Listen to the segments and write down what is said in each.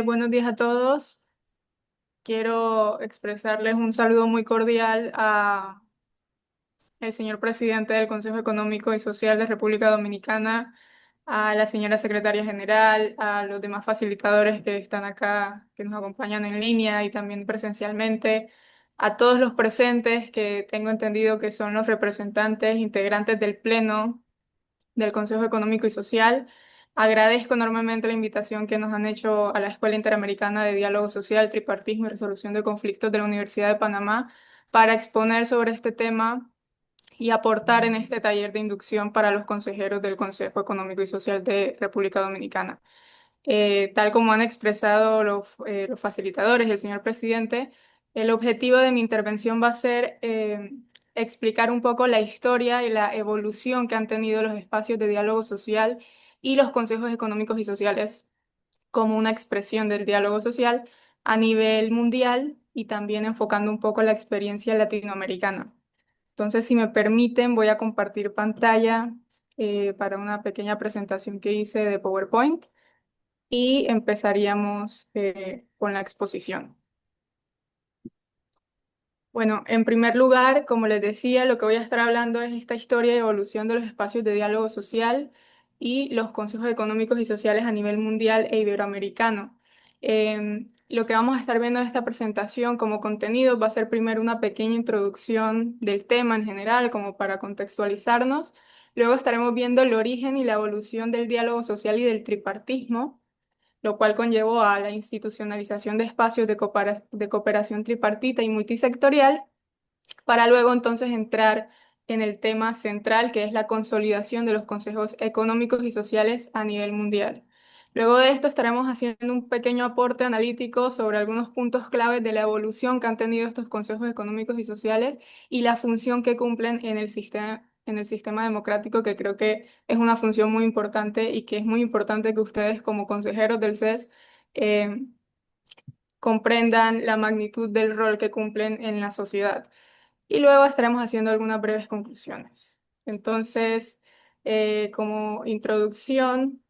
Buenos días a todos. Quiero expresarles un saludo muy cordial a el señor presidente del Consejo Económico y Social de República Dominicana, a la señora secretaria general, a los demás facilitadores que están acá, que nos acompañan en línea y también presencialmente, a todos los presentes que tengo entendido que son los representantes integrantes del Pleno del Consejo Económico y Social. Agradezco enormemente la invitación que nos han hecho a la Escuela Interamericana de Diálogo Social, Tripartismo y Resolución de Conflictos de la Universidad de Panamá para exponer sobre este tema y aportar en este taller de inducción para los consejeros del Consejo Económico y Social de República Dominicana. Tal como han expresado los facilitadores y el señor presidente, el objetivo de mi intervención va a ser explicar un poco la historia y la evolución que han tenido los espacios de diálogo social y los consejos económicos y sociales como una expresión del diálogo social a nivel mundial y también enfocando un poco la experiencia latinoamericana. Entonces, si me permiten, voy a compartir pantalla para una pequeña presentación que hice de PowerPoint y empezaríamos con la exposición. Bueno, en primer lugar, como les decía, lo que voy a estar hablando es esta historia y evolución de los espacios de diálogo social y los consejos económicos y sociales a nivel mundial e iberoamericano. Lo que vamos a estar viendo en esta presentación como contenido va a ser primero una pequeña introducción del tema en general, como para contextualizarnos. Luego estaremos viendo el origen y la evolución del diálogo social y del tripartismo, lo cual conllevó a la institucionalización de espacios de cooperación tripartita y multisectorial, para luego entonces entrar en el tema central, que es la consolidación de los consejos económicos y sociales a nivel mundial. Luego de esto estaremos haciendo un pequeño aporte analítico sobre algunos puntos claves de la evolución que han tenido estos consejos económicos y sociales y la función que cumplen en el sistema democrático, que creo que es una función muy importante y que es muy importante que ustedes como consejeros del CES eh, comprendan la magnitud del rol que cumplen en la sociedad. Y luego estaremos haciendo algunas breves conclusiones. Entonces, como introducción,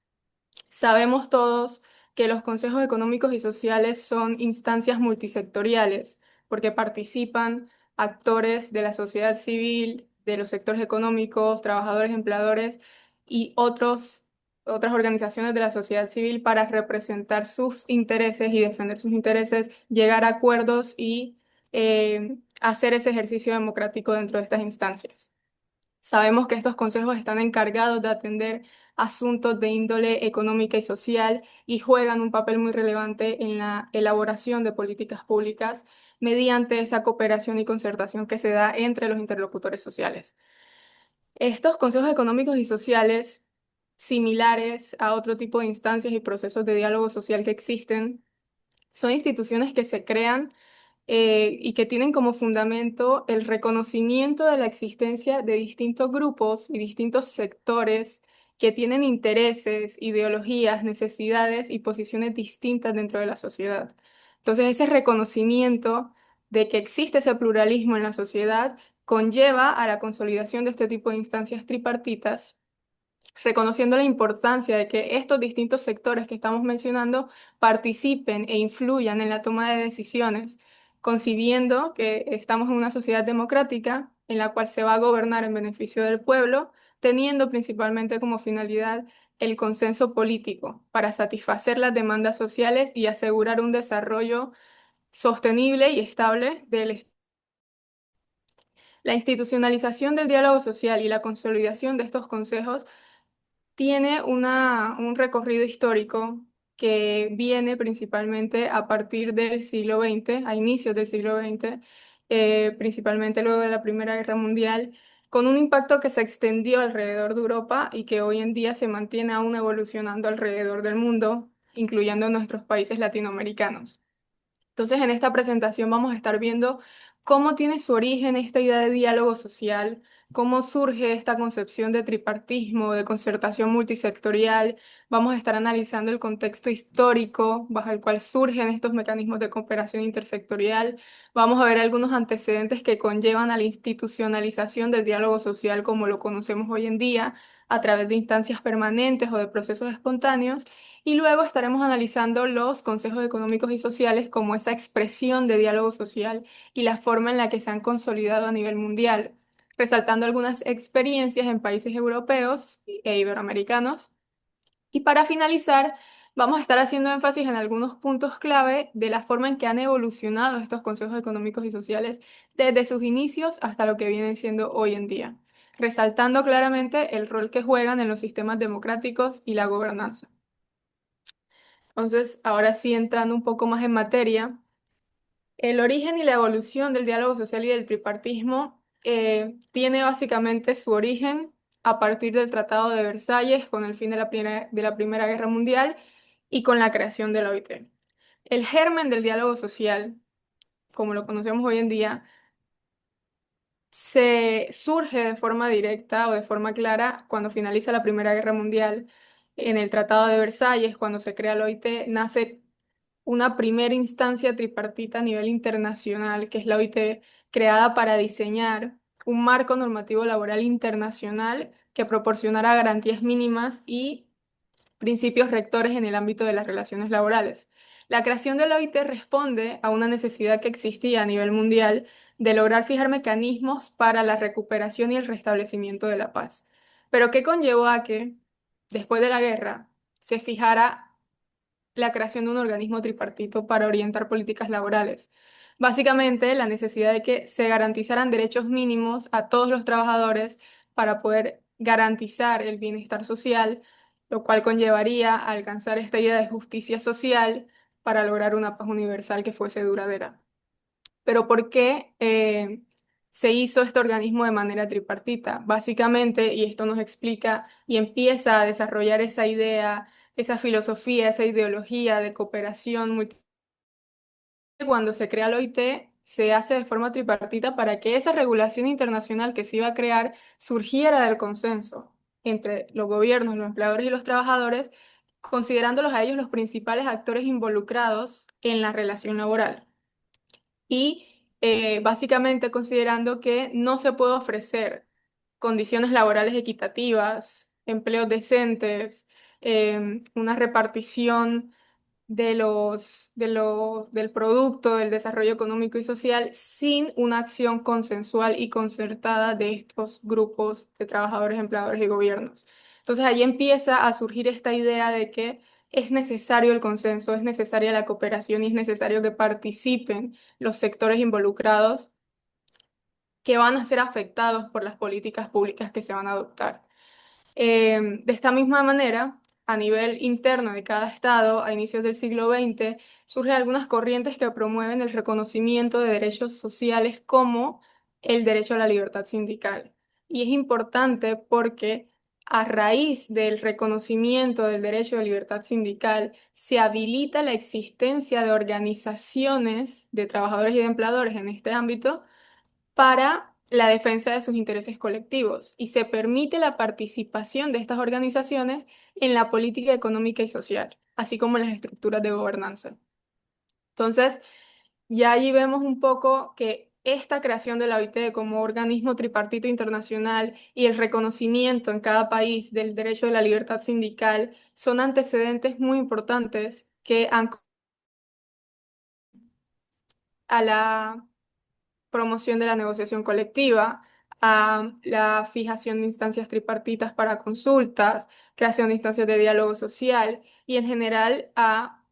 sabemos todos que los consejos económicos y sociales son instancias multisectoriales, porque participan actores de la sociedad civil, de los sectores económicos, trabajadores, empleadores y otras organizaciones de la sociedad civil para representar sus intereses y defender sus intereses, llegar a acuerdos y hacer ese ejercicio democrático dentro de estas instancias. Sabemos que estos consejos están encargados de atender asuntos de índole económica y social y juegan un papel muy relevante en la elaboración de políticas públicas mediante esa cooperación y concertación que se da entre los interlocutores sociales. Estos consejos económicos y sociales, similares a otro tipo de instancias y procesos de diálogo social que existen, son instituciones que se crean y que tienen como fundamento el reconocimiento de la existencia de distintos grupos y distintos sectores que tienen intereses, ideologías, necesidades y posiciones distintas dentro de la sociedad. Entonces, ese reconocimiento de que existe ese pluralismo en la sociedad conlleva a la consolidación de este tipo de instancias tripartitas, reconociendo la importancia de que estos distintos sectores que estamos mencionando participen e influyan en la toma de decisiones, concibiendo que estamos en una sociedad democrática en la cual se va a gobernar en beneficio del pueblo, teniendo principalmente como finalidad el consenso político para satisfacer las demandas sociales y asegurar un desarrollo sostenible y estable del Estado. La institucionalización del diálogo social y la consolidación de estos consejos tiene un recorrido histórico que viene principalmente a partir del siglo XX, a inicios del siglo XX, principalmente luego de la Primera Guerra Mundial, con un impacto que se extendió alrededor de Europa y que hoy en día se mantiene aún evolucionando alrededor del mundo, incluyendo nuestros países latinoamericanos. Entonces, en esta presentación vamos a estar viendo cómo tiene su origen esta idea de diálogo social, cómo surge esta concepción de tripartismo, de concertación multisectorial. Vamos a estar analizando el contexto histórico bajo el cual surgen estos mecanismos de cooperación intersectorial. Vamos a ver algunos antecedentes que conllevan a la institucionalización del diálogo social como lo conocemos hoy en día, a través de instancias permanentes o de procesos espontáneos. Y luego estaremos analizando los consejos económicos y sociales como esa expresión de diálogo social y la forma en la que se han consolidado a nivel mundial, resaltando algunas experiencias en países europeos e iberoamericanos. Y para finalizar, vamos a estar haciendo énfasis en algunos puntos clave de la forma en que han evolucionado estos consejos económicos y sociales desde sus inicios hasta lo que vienen siendo hoy en día, resaltando claramente el rol que juegan en los sistemas democráticos y la gobernanza. Entonces, ahora sí, entrando un poco más en materia, el origen y la evolución del diálogo social y del tripartismo tiene básicamente su origen a partir del Tratado de Versalles con el fin de la Primera Guerra Mundial y con la creación de la OIT. El germen del diálogo social, como lo conocemos hoy en día, se surge de forma directa o de forma clara cuando finaliza la Primera Guerra Mundial. En el Tratado de Versalles, cuando se crea la OIT, nace una primera instancia tripartita a nivel internacional, que es la OIT, creada para diseñar un marco normativo laboral internacional que proporcionara garantías mínimas y principios rectores en el ámbito de las relaciones laborales. La creación de la OIT responde a una necesidad que existía a nivel mundial de lograr fijar mecanismos para la recuperación y el restablecimiento de la paz. Pero ¿qué conllevó a que, después de la guerra, se fijara la creación de un organismo tripartito para orientar políticas laborales? Básicamente, la necesidad de que se garantizaran derechos mínimos a todos los trabajadores para poder garantizar el bienestar social, lo cual conllevaría a alcanzar esta idea de justicia social para lograr una paz universal que fuese duradera. Pero ¿por qué se hizo este organismo de manera tripartita? Básicamente, y esto nos explica y empieza a desarrollar esa idea, esa filosofía, esa ideología de cooperación cuando se crea la OIT, se hace de forma tripartita para que esa regulación internacional que se iba a crear surgiera del consenso entre los gobiernos, los empleadores y los trabajadores, considerándolos a ellos los principales actores involucrados en la relación laboral y básicamente considerando que no se puede ofrecer condiciones laborales equitativas, empleos decentes, una repartición del producto, del desarrollo económico y social sin una acción consensual y concertada de estos grupos de trabajadores, empleadores y gobiernos. Entonces allí empieza a surgir esta idea de que es necesario el consenso, es necesaria la cooperación y es necesario que participen los sectores involucrados que van a ser afectados por las políticas públicas que se van a adoptar. De esta misma manera, a nivel interno de cada estado, a inicios del siglo XX, surgen algunas corrientes que promueven el reconocimiento de derechos sociales como el derecho a la libertad sindical. Y es importante porque a raíz del reconocimiento del derecho a la libertad sindical, se habilita la existencia de organizaciones de trabajadores y de empleadores en este ámbito para la defensa de sus intereses colectivos y se permite la participación de estas organizaciones en la política económica y social, así como en las estructuras de gobernanza. Entonces, ya allí vemos un poco que esta creación de la OIT como organismo tripartito internacional y el reconocimiento en cada país del derecho de la libertad sindical son antecedentes muy importantes que han a la promoción de la negociación colectiva, a la fijación de instancias tripartitas para consultas, creación de instancias de diálogo social y en general a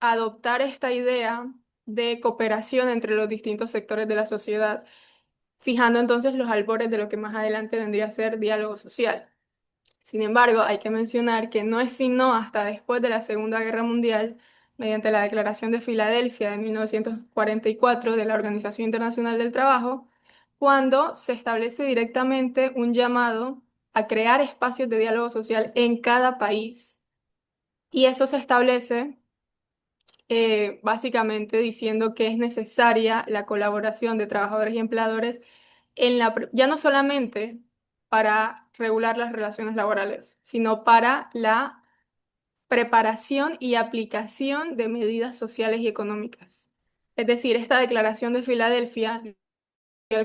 adoptar esta idea de cooperación entre los distintos sectores de la sociedad, fijando entonces los albores de lo que más adelante vendría a ser diálogo social. Sin embargo, hay que mencionar que no es sino hasta después de la Segunda Guerra Mundial, mediante la Declaración de Filadelfia de 1944 de la Organización Internacional del Trabajo, cuando se establece directamente un llamado a crear espacios de diálogo social en cada país. Y eso se establece básicamente diciendo que es necesaria la colaboración de trabajadores y empleadores ya no solamente para regular las relaciones laborales, sino para la preparación y aplicación de medidas sociales y económicas. Es decir, esta Declaración de Filadelfia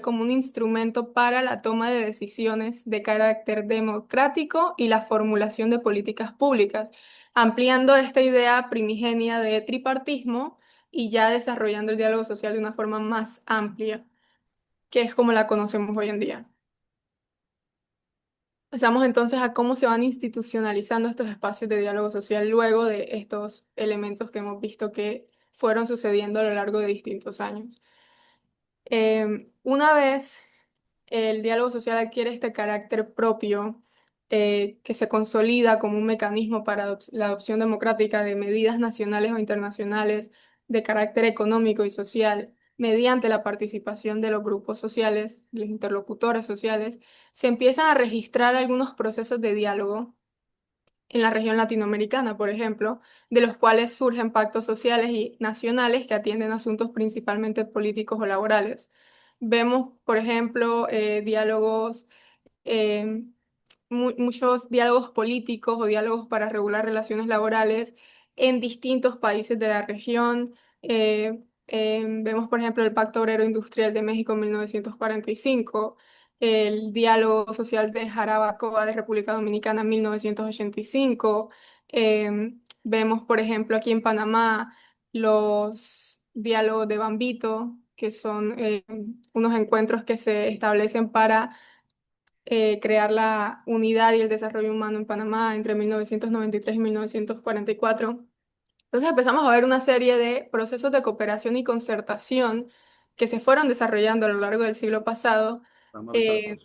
como un instrumento para la toma de decisiones de carácter democrático y la formulación de políticas públicas, ampliando esta idea primigenia de tripartismo y ya desarrollando el diálogo social de una forma más amplia, que es como la conocemos hoy en día. Pasamos entonces a cómo se van institucionalizando estos espacios de diálogo social luego de estos elementos que hemos visto que fueron sucediendo a lo largo de distintos años. Una vez el diálogo social adquiere este carácter propio, que se consolida como un mecanismo para la adopción democrática de medidas nacionales o internacionales de carácter económico y social, mediante la participación de los grupos sociales, los interlocutores sociales, se empiezan a registrar algunos procesos de diálogo en la región latinoamericana, por ejemplo, de los cuales surgen pactos sociales y nacionales que atienden asuntos principalmente políticos o laborales. Vemos, por ejemplo, diálogos, eh, muchos diálogos políticos o diálogos para regular relaciones laborales en distintos países de la región. Vemos, por ejemplo, el Pacto Obrero Industrial de México en 1945, el Diálogo Social de Jarabacoa de República Dominicana en 1985. Vemos, por ejemplo, aquí en Panamá los diálogos de Bambito, que son unos encuentros que se establecen para crear la unidad y el desarrollo humano en Panamá entre 1993 y 1944. Entonces empezamos a ver una serie de procesos de cooperación y concertación que se fueron desarrollando a lo largo del siglo pasado, eh,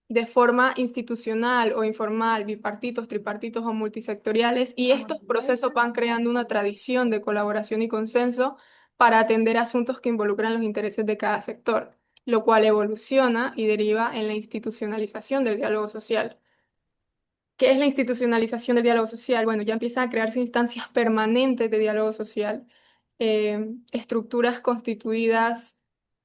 de forma institucional o informal, bipartitos, tripartitos o multisectoriales, y estos procesos van creando una tradición de colaboración y consenso para atender asuntos que involucran los intereses de cada sector, lo cual evoluciona y deriva en la institucionalización del diálogo social. ¿Qué es la institucionalización del diálogo social? Bueno, ya empiezan a crearse instancias permanentes de diálogo social, estructuras constituidas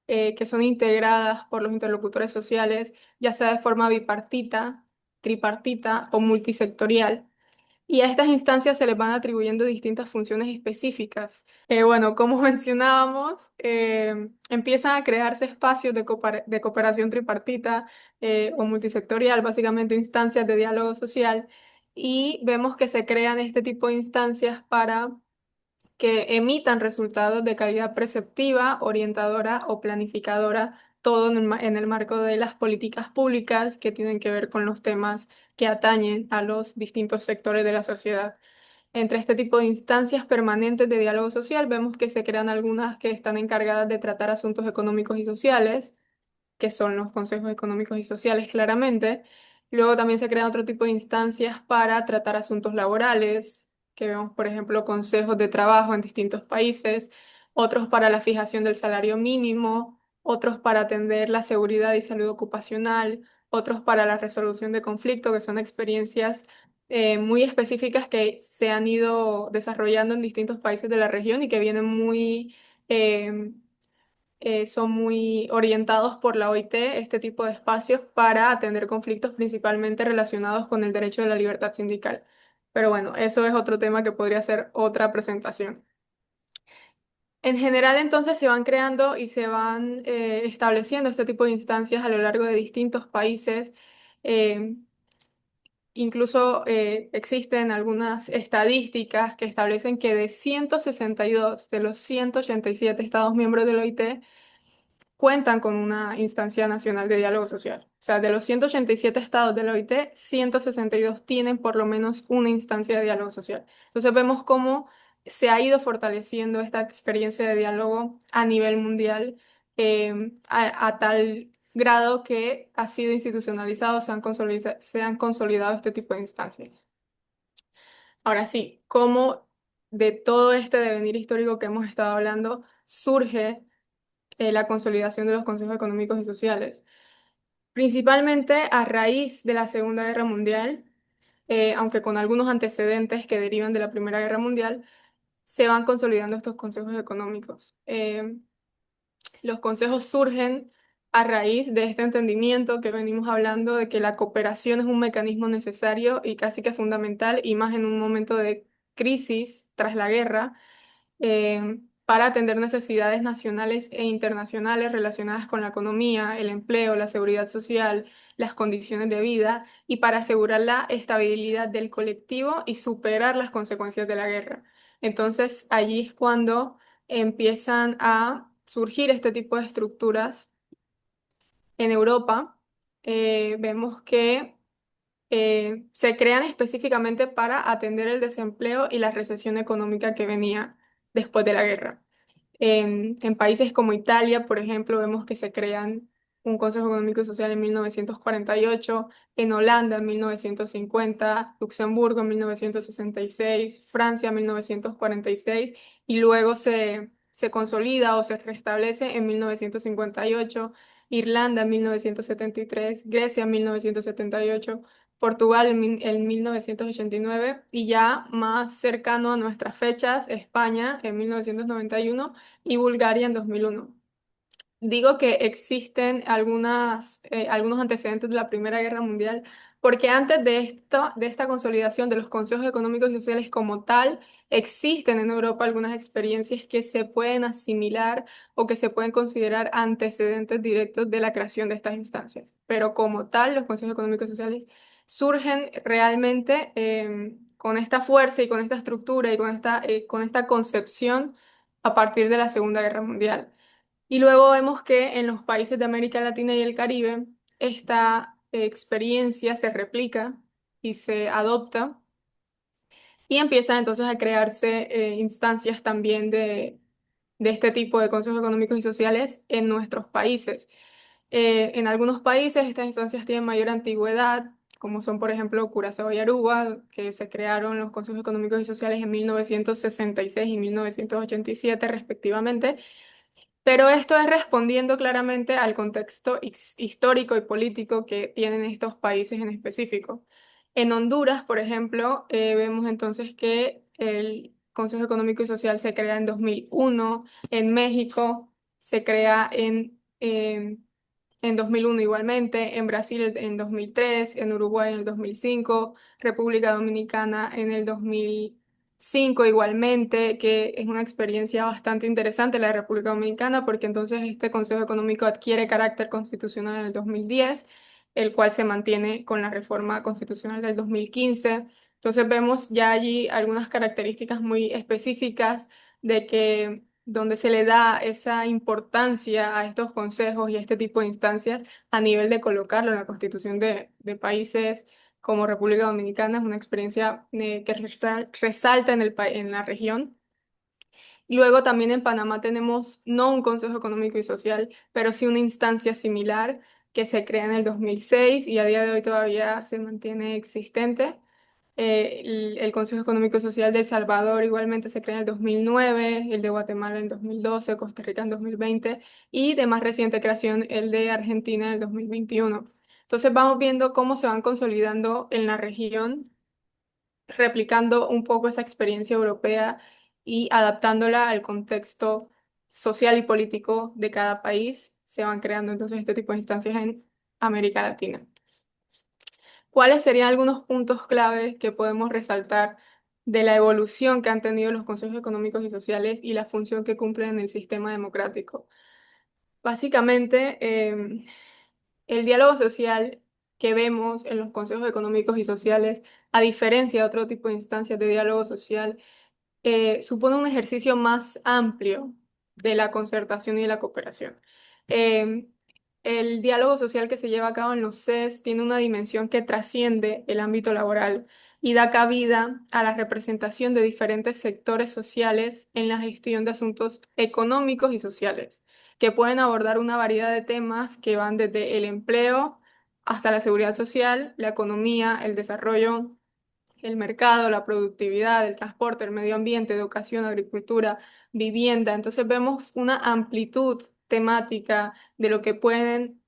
que son integradas por los interlocutores sociales, ya sea de forma bipartita, tripartita o multisectorial. Y a estas instancias se les van atribuyendo distintas funciones específicas. Bueno, como mencionábamos, empiezan a crearse espacios de cooperación tripartita o multisectorial, básicamente instancias de diálogo social, y vemos que se crean este tipo de instancias para que emitan resultados de calidad preceptiva, orientadora o planificadora, todo en el marco de las políticas públicas que tienen que ver con los temas que atañen a los distintos sectores de la sociedad. Entre este tipo de instancias permanentes de diálogo social, vemos que se crean algunas que están encargadas de tratar asuntos económicos y sociales, que son los consejos económicos y sociales claramente. Luego también se crean otro tipo de instancias para tratar asuntos laborales, que vemos, por ejemplo, consejos de trabajo en distintos países, otros para la fijación del salario mínimo, otros para atender la seguridad y salud ocupacional, otros para la resolución de conflictos, que son experiencias muy específicas que se han ido desarrollando en distintos países de la región y que vienen son muy orientados por la OIT, este tipo de espacios, para atender conflictos principalmente relacionados con el derecho de la libertad sindical. Pero bueno, eso es otro tema que podría ser otra presentación. En general, entonces, se van creando y se van estableciendo este tipo de instancias a lo largo de distintos países. Eh, Incluso existen algunas estadísticas que establecen que de 162 de los 187 Estados miembros de la OIT, cuentan con una instancia nacional de diálogo social. O sea, de los 187 estados de la OIT, 162 tienen por lo menos una instancia de diálogo social. Entonces vemos cómo se ha ido fortaleciendo esta experiencia de diálogo a nivel mundial, a tal grado que ha sido institucionalizado, se han consolidado este tipo de instancias. Ahora sí, cómo de todo este devenir histórico que hemos estado hablando surge la consolidación de los consejos económicos y sociales, principalmente a raíz de la Segunda Guerra Mundial, aunque con algunos antecedentes que derivan de la Primera Guerra Mundial. se van consolidando estos consejos económicos. Los consejos surgen a raíz de este entendimiento que venimos hablando de que la cooperación es un mecanismo necesario y casi que fundamental, y más en un momento de crisis tras la guerra, para atender necesidades nacionales e internacionales relacionadas con la economía, el empleo, la seguridad social, las condiciones de vida y para asegurar la estabilidad del colectivo y superar las consecuencias de la guerra. Entonces, allí es cuando empiezan a surgir este tipo de estructuras en Europa. Vemos que se crean específicamente para atender el desempleo y la recesión económica que venía después de la guerra. En países como Italia, por ejemplo, vemos que se crean un Consejo Económico y Social en 1948, en Holanda en 1950, Luxemburgo en 1966, Francia en 1946 y luego se consolida o se restablece en 1958, Irlanda en 1973, Grecia en 1978. Portugal en 1989 y ya más cercano a nuestras fechas, España en 1991 y Bulgaria en 2001. Digo que existen algunos antecedentes de la Primera Guerra Mundial, porque antes de esta consolidación de los consejos económicos y sociales como tal, existen en Europa algunas experiencias que se pueden asimilar o que se pueden considerar antecedentes directos de la creación de estas instancias. Pero como tal, los consejos económicos y sociales surgen realmente con esta fuerza y con esta estructura y con esta concepción a partir de la Segunda Guerra Mundial. Y luego vemos que en los países de América Latina y el Caribe, esta experiencia se replica y se adopta y empiezan entonces a crearse instancias también de este tipo de consejos económicos y sociales en nuestros países. En algunos países estas instancias tienen mayor antigüedad, como son por ejemplo Curazao y Aruba, que se crearon los consejos económicos y sociales en 1966 y 1987 respectivamente, pero esto es respondiendo claramente al contexto histórico y político que tienen estos países en específico. En Honduras, por ejemplo, vemos entonces que el Consejo Económico y Social se crea en 2001, en México se crea en 2001 igualmente, en Brasil en 2003, en Uruguay en el 2005, República Dominicana en el 2005 igualmente, que es una experiencia bastante interesante la de República Dominicana, porque entonces este Consejo Económico adquiere carácter constitucional en el 2010, el cual se mantiene con la reforma constitucional del 2015. Entonces vemos ya allí algunas características muy específicas de que donde se le da esa importancia a estos consejos y a este tipo de instancias a nivel de colocarlo en la constitución de países como República Dominicana, es una experiencia que resalta en la región. Luego también en Panamá tenemos no un Consejo Económico y Social, pero sí una instancia similar que se crea en el 2006 y a día de hoy todavía se mantiene existente. El Consejo Económico y Social de El Salvador igualmente se crea en el 2009, el de Guatemala en el 2012, Costa Rica en 2020 y de más reciente creación el de Argentina en el 2021. Entonces vamos viendo cómo se van consolidando en la región, replicando un poco esa experiencia europea y adaptándola al contexto social y político de cada país. Se van creando entonces este tipo de instancias en América Latina. ¿Cuáles serían algunos puntos clave que podemos resaltar de la evolución que han tenido los consejos económicos y sociales y la función que cumplen en el sistema democrático? Básicamente, el diálogo social que vemos en los consejos económicos y sociales, a diferencia de otro tipo de instancias de diálogo social, supone un ejercicio más amplio de la concertación y de la cooperación. Eh, el diálogo social que se lleva a cabo en los CES tiene una dimensión que trasciende el ámbito laboral y da cabida a la representación de diferentes sectores sociales en la gestión de asuntos económicos y sociales, que pueden abordar una variedad de temas que van desde el empleo hasta la seguridad social, la economía, el desarrollo, el mercado, la productividad, el transporte, el medio ambiente, educación, agricultura, vivienda. Entonces vemos una amplitud temática de lo que pueden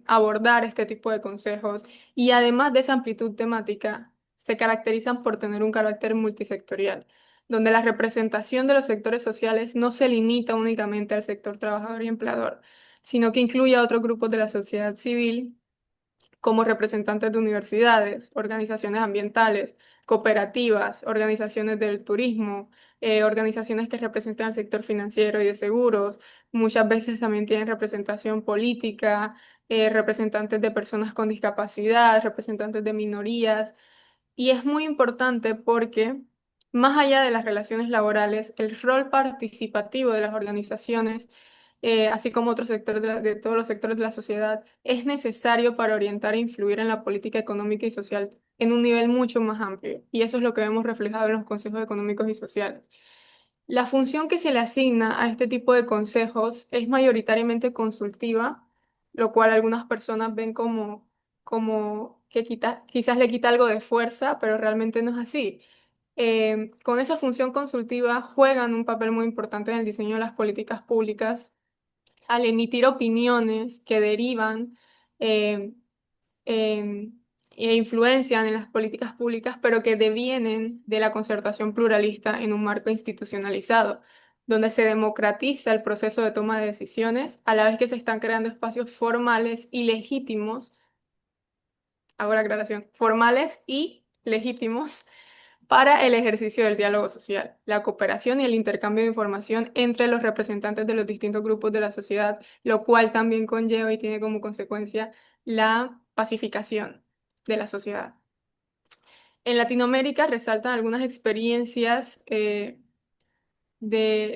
abordar este tipo de consejos y además de esa amplitud temática, se caracterizan por tener un carácter multisectorial. donde la representación de los sectores sociales no se limita únicamente al sector trabajador y empleador, sino que incluye a otros grupos de la sociedad civil como representantes de universidades, organizaciones ambientales, cooperativas, organizaciones del turismo, organizaciones que representan al sector financiero y de seguros. Muchas veces también tienen representación política, representantes de personas con discapacidad, representantes de minorías. Y es muy importante porque, más allá de las relaciones laborales, el rol participativo de las organizaciones, así como otros sectores de todos los sectores de la sociedad, es necesario para orientar e influir en la política económica y social en un nivel mucho más amplio. Y eso es lo que vemos reflejado en los consejos económicos y sociales. La función que se le asigna a este tipo de consejos es mayoritariamente consultiva, lo cual algunas personas ven como que quizás le quita algo de fuerza, pero realmente no es así. Con esa función consultiva juegan un papel muy importante en el diseño de las políticas públicas al emitir opiniones que derivan eh, eh, e influencian en las políticas públicas, pero que devienen de la concertación pluralista en un marco institucionalizado, donde se democratiza el proceso de toma de decisiones, a la vez que se están creando espacios formales y legítimos, hago la aclaración, formales y legítimos para el ejercicio del diálogo social, la cooperación y el intercambio de información entre los representantes de los distintos grupos de la sociedad, lo cual también conlleva y tiene como consecuencia la pacificación de la sociedad. En Latinoamérica resaltan algunas experiencias de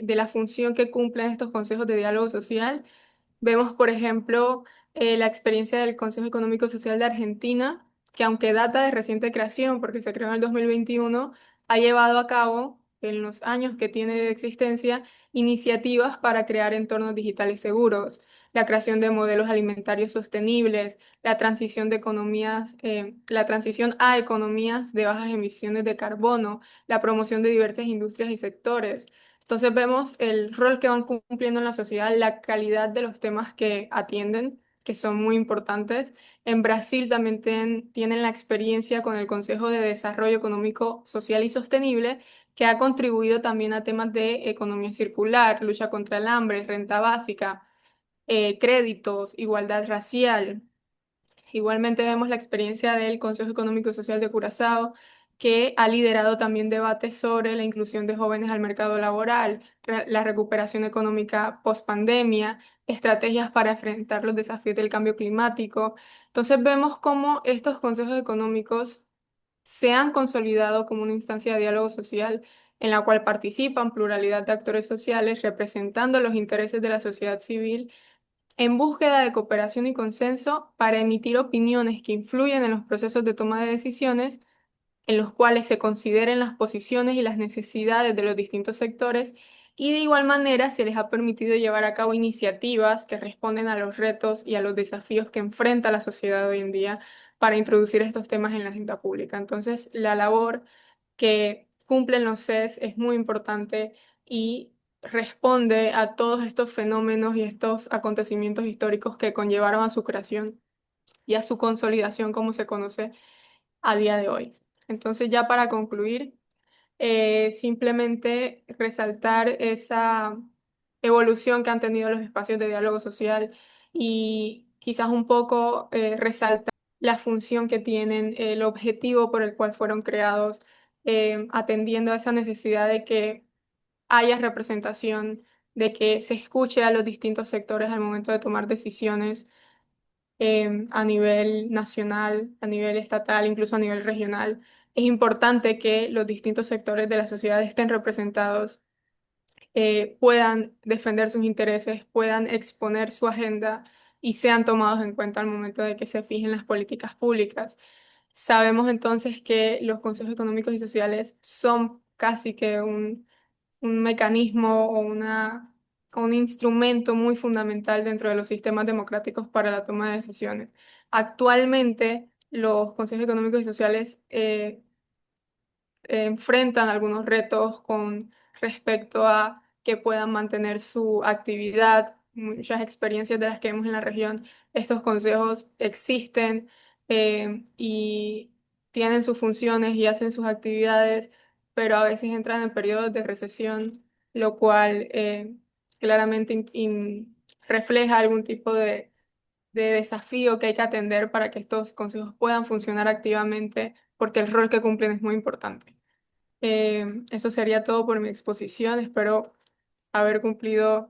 la función que cumplen estos consejos de diálogo social. Vemos, por ejemplo, la experiencia del Consejo Económico Social de Argentina, que aunque data de reciente creación, porque se creó en el 2021, ha llevado a cabo, en los años que tiene de existencia, iniciativas para crear entornos digitales seguros, la creación de modelos alimentarios sostenibles, la transición de economías, la transición a economías de bajas emisiones de carbono, la promoción de diversas industrias y sectores. Entonces vemos el rol que van cumpliendo en la sociedad, la calidad de los temas que atienden, que son muy importantes. En Brasil también tienen la experiencia con el Consejo de Desarrollo Económico, Social y Sostenible, que ha contribuido también a temas de economía circular, lucha contra el hambre, renta básica, créditos, igualdad racial. Igualmente vemos la experiencia del Consejo Económico y Social de Curazao, que ha liderado también debates sobre la inclusión de jóvenes al mercado laboral, la recuperación económica post-pandemia, estrategias para enfrentar los desafíos del cambio climático. Entonces vemos cómo estos consejos económicos se han consolidado como una instancia de diálogo social en la cual participan pluralidad de actores sociales representando los intereses de la sociedad civil en búsqueda de cooperación y consenso para emitir opiniones que influyen en los procesos de toma de decisiones, en los cuales se consideren las posiciones y las necesidades de los distintos sectores, y de igual manera se les ha permitido llevar a cabo iniciativas que responden a los retos y a los desafíos que enfrenta la sociedad hoy en día para introducir estos temas en la agenda pública. Entonces, la labor que cumplen los CES es muy importante y responde a todos estos fenómenos y estos acontecimientos históricos que conllevaron a su creación y a su consolidación como se conoce a día de hoy. Entonces, ya para concluir, simplemente resaltar esa evolución que han tenido los espacios de diálogo social y quizás un poco resaltar la función que tienen, el objetivo por el cual fueron creados, atendiendo a esa necesidad de que haya representación, de que se escuche a los distintos sectores al momento de tomar decisiones a nivel nacional, a nivel estatal, incluso a nivel regional. Es importante que los distintos sectores de la sociedad estén representados, puedan defender sus intereses, puedan exponer su agenda y sean tomados en cuenta al momento de que se fijen las políticas públicas. Sabemos entonces que los consejos económicos y sociales son casi que un mecanismo o un instrumento muy fundamental dentro de los sistemas democráticos para la toma de decisiones. Actualmente, los consejos económicos y sociales enfrentan algunos retos con respecto a que puedan mantener su actividad. Muchas experiencias de las que vemos en la región, estos consejos existen y tienen sus funciones y hacen sus actividades, pero a veces entran en periodos de recesión, lo cual claramente refleja algún tipo de desafío que hay que atender para que estos consejos puedan funcionar activamente, porque el rol que cumplen es muy importante. Eso sería todo por mi exposición. Espero haber cumplido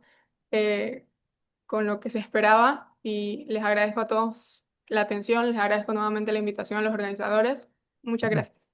eh, con lo que se esperaba y les agradezco a todos la atención, les agradezco nuevamente la invitación a los organizadores. Muchas gracias.